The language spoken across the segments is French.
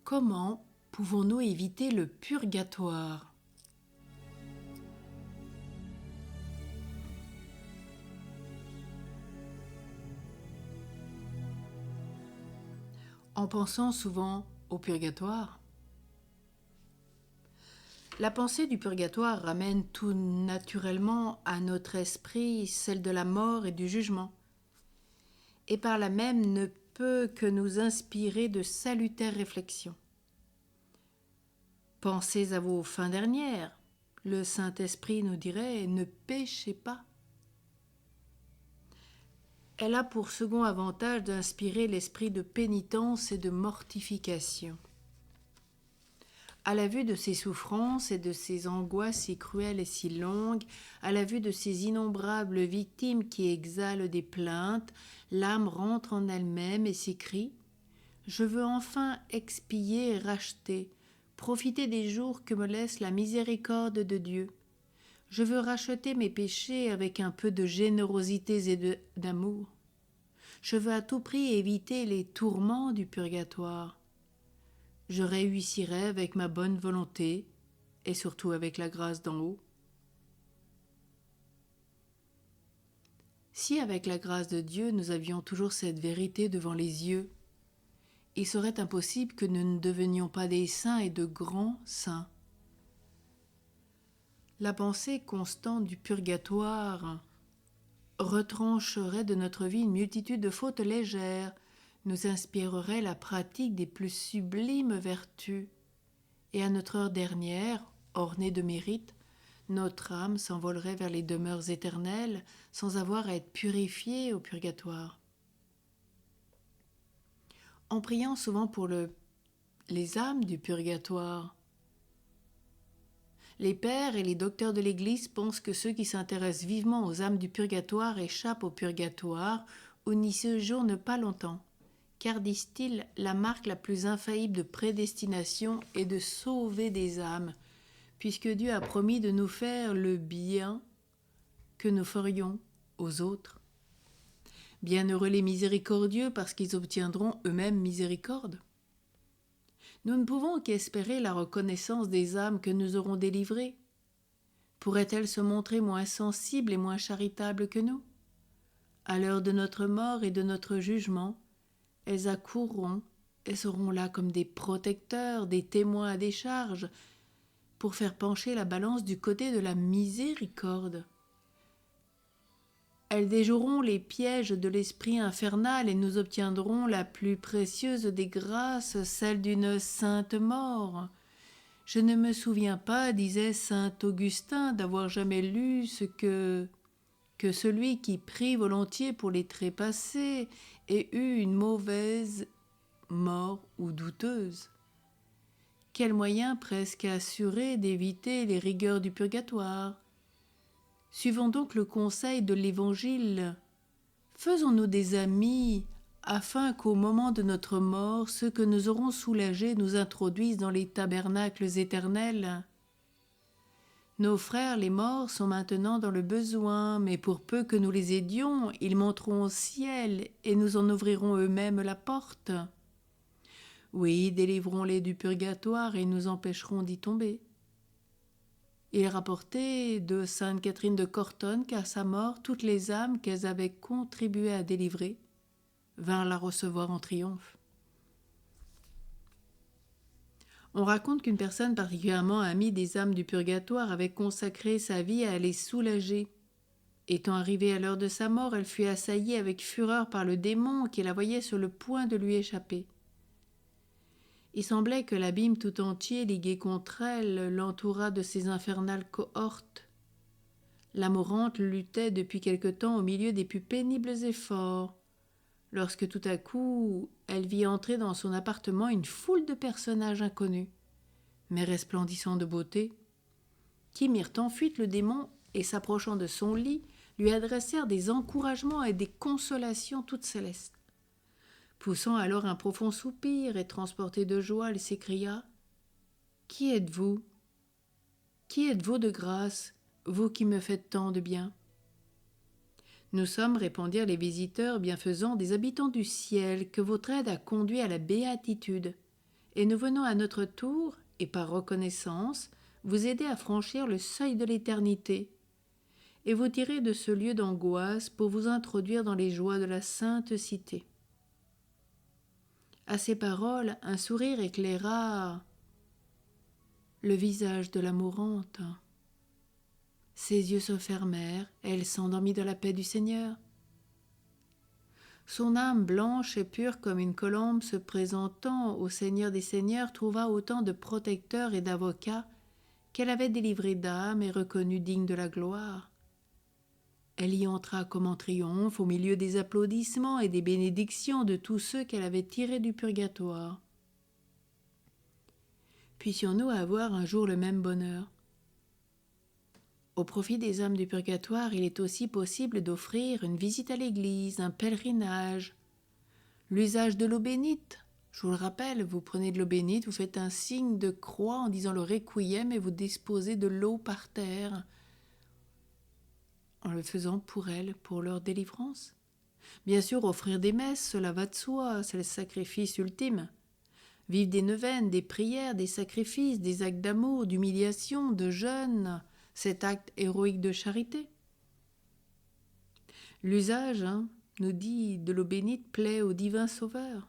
Comment pouvons-nous éviter le purgatoire ? En pensant souvent au purgatoire, la pensée du purgatoire ramène tout naturellement à notre esprit celle de la mort et du jugement, et par là même ne peut que nous inspirer de salutaires réflexions. Pensez à vos fins dernières, le Saint-Esprit nous dirait « ne péchez pas ». Elle a pour second avantage d'inspirer l'esprit de pénitence et de mortification. À la vue de ces souffrances et de ces angoisses si cruelles et si longues, à la vue de ces innombrables victimes qui exhalent des plaintes, l'âme rentre en elle-même et s'écrie « Je veux enfin expier et racheter, profiter des jours que me laisse la miséricorde de Dieu. Je veux racheter mes péchés avec un peu de générosité et d'amour. Je veux à tout prix éviter les tourments du purgatoire. Je réussirai avec ma bonne volonté et surtout avec la grâce d'en haut. » Si avec la grâce de Dieu nous avions toujours cette vérité devant les yeux, il serait impossible que nous ne devenions pas des saints et de grands saints. La pensée constante du purgatoire retrancherait de notre vie une multitude de fautes légères, nous inspirerait la pratique des plus sublimes vertus, et à notre heure dernière, ornée de mérite, notre âme s'envolerait vers les demeures éternelles sans avoir à être purifiée au purgatoire. En priant souvent pour les âmes du purgatoire, les pères et les docteurs de l'Église pensent que ceux qui s'intéressent vivement aux âmes du purgatoire échappent au purgatoire ou n'y séjournent pas longtemps, car, disent-ils, la marque la plus infaillible de prédestination est de sauver des âmes, puisque Dieu a promis de nous faire le bien que nous ferions aux autres. Bienheureux les miséricordieux, parce qu'ils obtiendront eux-mêmes miséricorde. Nous ne pouvons qu'espérer la reconnaissance des âmes que nous aurons délivrées. Pourraient-elles se montrer moins sensibles et moins charitables que nous ? À l'heure de notre mort et de notre jugement, elles accourront et seront là comme des protecteurs, des témoins à décharge, pour faire pencher la balance du côté de la miséricorde. Elles déjoueront les pièges de l'esprit infernal et nous obtiendrons la plus précieuse des grâces, celle d'une sainte mort. Je ne me souviens pas, disait saint Augustin, d'avoir jamais lu ce que celui qui prie volontiers pour les trépasser ait eu une mauvaise mort ou douteuse. Quel moyen presque assuré d'éviter les rigueurs du purgatoire. Suivons donc le conseil de l'Évangile. Faisons-nous des amis, afin qu'au moment de notre mort, ceux que nous aurons soulagés nous introduisent dans les tabernacles éternels. Nos frères les morts sont maintenant dans le besoin, mais pour peu que nous les aidions, ils monteront au ciel et nous en ouvrirons eux-mêmes la porte. Oui, délivrons-les du purgatoire et nous empêcherons d'y tomber. Il est rapporté de sainte Catherine de Cortone qu'à sa mort, toutes les âmes qu'elles avaient contribué à délivrer vinrent la recevoir en triomphe. On raconte qu'une personne particulièrement amie des âmes du purgatoire avait consacré sa vie à les soulager. Étant arrivée à l'heure de sa mort, elle fut assaillie avec fureur par le démon qui la voyait sur le point de lui échapper. Il semblait que l'abîme tout entier, ligué contre elle, l'entoura de ses infernales cohortes. La mourante luttait depuis quelque temps au milieu des plus pénibles efforts, lorsque tout à coup, elle vit entrer dans son appartement une foule de personnages inconnus, mais resplendissants de beauté, qui mirent en fuite le démon et, s'approchant de son lit, lui adressèrent des encouragements et des consolations toutes célestes. Poussant alors un profond soupir et transportée de joie, elle s'écria « Qui êtes-vous ? Qui êtes-vous de grâce, vous qui me faites tant de bien ?» « Nous sommes, répondirent les visiteurs bienfaisants, des habitants du ciel que votre aide a conduit à la béatitude, et nous venons à notre tour, et par reconnaissance, vous aider à franchir le seuil de l'éternité, et vous tirer de ce lieu d'angoisse pour vous introduire dans les joies de la sainte cité. » À ces paroles, un sourire éclaira le visage de la mourante. Ses yeux se fermèrent, et elle s'endormit dans la paix du Seigneur. Son âme blanche et pure comme une colombe se présentant au Seigneur des Seigneurs trouva autant de protecteurs et d'avocats qu'elle avait délivrés d'âmes et reconnus dignes de la gloire. Elle y entra comme en triomphe au milieu des applaudissements et des bénédictions de tous ceux qu'elle avait tirés du purgatoire. Puissions-nous avoir un jour le même bonheur? Au profit des âmes du purgatoire, il est aussi possible d'offrir une visite à l'église, un pèlerinage, l'usage de l'eau bénite. Je vous le rappelle, vous prenez de l'eau bénite, vous faites un signe de croix en disant le requiem et vous disposez de l'eau par terre, en le faisant pour elles, pour leur délivrance. Bien sûr, offrir des messes, cela va de soi, c'est le sacrifice ultime. Vivre des neuvaines, des prières, des sacrifices, des actes d'amour, d'humiliation, de jeûne, cet acte héroïque de charité. L'usage, nous dit, de l'eau bénite plaît au divin Sauveur.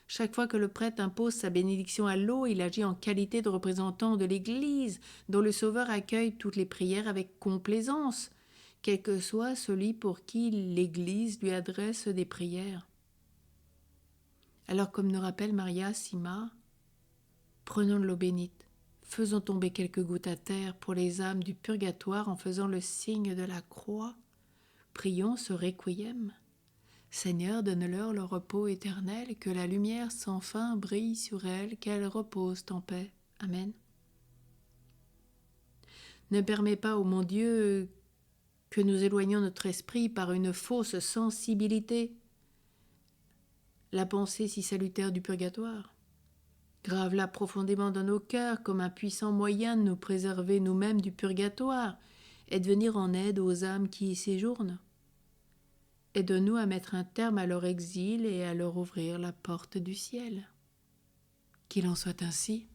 Chaque fois que le prêtre impose sa bénédiction à l'eau, il agit en qualité de représentant de l'Église, dont le Sauveur accueille toutes les prières avec complaisance, quel que soit celui pour qui l'Église lui adresse des prières. Alors, comme nous rappelle Maria Sima, prenons de l'eau bénite, faisons tomber quelques gouttes à terre pour les âmes du purgatoire en faisant le signe de la croix. Prions ce requiem. Seigneur, donne-leur le repos éternel, que la lumière sans fin brille sur elles, qu'elles reposent en paix. Amen. Ne permets pas, ô mon Dieu, que nous éloignions notre esprit par une fausse sensibilité la pensée si salutaire du purgatoire. Grave-la profondément dans nos cœurs comme un puissant moyen de nous préserver nous-mêmes du purgatoire et de venir en aide aux âmes qui y séjournent. Aide-nous à mettre un terme à leur exil et à leur ouvrir la porte du ciel. Qu'il en soit ainsi.